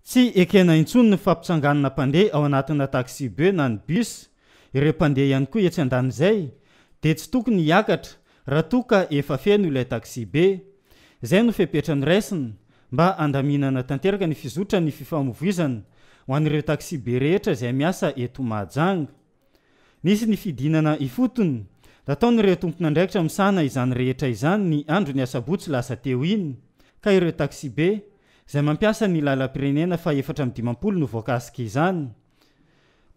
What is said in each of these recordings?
Tsy ekena intsony ny fampitsanganana mpandeha ao anatina taxi be na ny bus, ireo mpandeha ihany koa etsy an-danizay dia tsy tokony hiakatra raha toa ka efa feno ilay taxi be. Izay no fepetrany raisina mba andaminana tanteraka ny fizotra ny fifamoivoizana ho an'ireo taxi be rehetra izay miasa eto Mahajanga. Nisy ny fidinana ifotony da ataon'ireo tompon'andraikitra misahana izany rehetra izany ny andro ny asabotsy lasa teo iny, ka ireo taxi be izay mampiasa ny lalam-pirenena fa 420 no voakasika izany.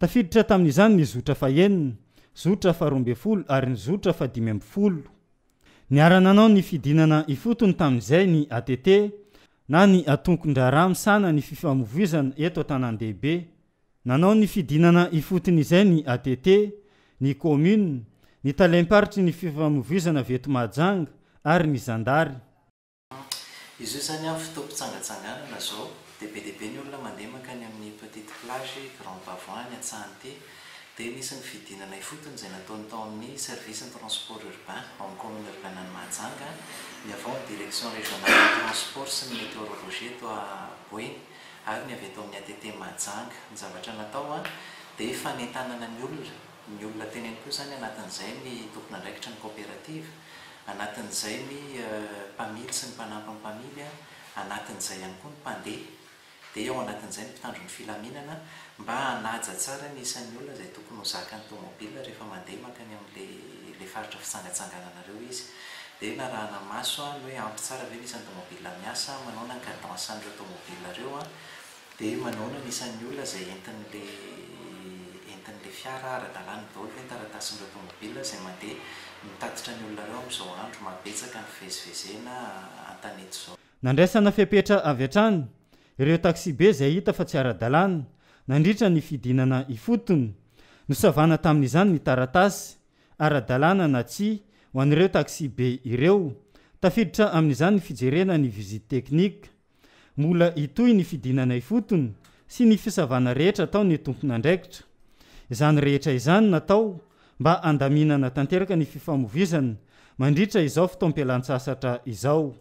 Tafiditra tamin'izany ny zotra fa 9, zotra fa 12 ary ny zotra fa 15. Niara-nanao ny fidinana ifotony tamin'izay ny ATT na ny atonkon-draharaha misahana ny fifamoivoizana eto an-tanan-dehibe. Nanao ny fidinana ifotony izay ny ATT, ny commune, ny talem-paritry ny fifamoivoizana eto Mahajanga ary ny zandary. Izy io zany fotoam-pitsangatsanganana zao dia be dia be ny olona mandeha mankany amin'ny petite plage, Grand Bavoan, Antsanté, dia nisy ny fidinana ifotony izay nataony tao amin'ny service ny transport urbain ao amin'ny commune urbaine ny Mahajanga, ny avao ny direction régionale de transport sy ny météorologie eto Boeny ary ny avy eto amin'ny ATT Mahajanga. Ny zavatra natao dia fanentanana ny olona teneny koa zany anatin'izay ny tompon'andraikitra ny coopérative, anatin'izay ny mpamily sy ny mpanampy ny mpamily, anatin'izay ihany koa ny mpandeha, dia ao anatin'izay ny mpitandro ny filaminana mba hanaja tsara ny isan'ny olona izay tokony ho zakan'ny tomobila rehefa mandeha mankany amin'ilay faritra fitsangatsangananareo izy. Dia narahana maso ny hoe ampy tsara ve nisan'ny tomobila miasa, manaona ny cadence an'ireo tomobila ireo, dia manaona ny isan'ny olona izay entin'ilay fiara ara-dalàna daholo ve ny taratasin'ireo tomobila izay mandeha mitatitra ny olona ireo amin'izao andro mabetsaka ny fivezivezena an-tanety izao. Nandraisana fepetra avy hatrany ireo taxi be izay hita fa tsy ara-dalàna nandritra ny fidinana ifotony, nosavana tamin'izany ny taratasy ara-dalàna na tsy ho an'ireo taxi be ireo. Tafiditra amin'izany ny fijerena ny visite teknika, mola itoy ny fidinana ifotony sy ny fisavana rehetra atao ny tompon'andraikitra. Izany rehetra izany natao mba andaminana tanteraka ny fifamoivoizana mandritra izao fotoam-pialan-tsasatra izao.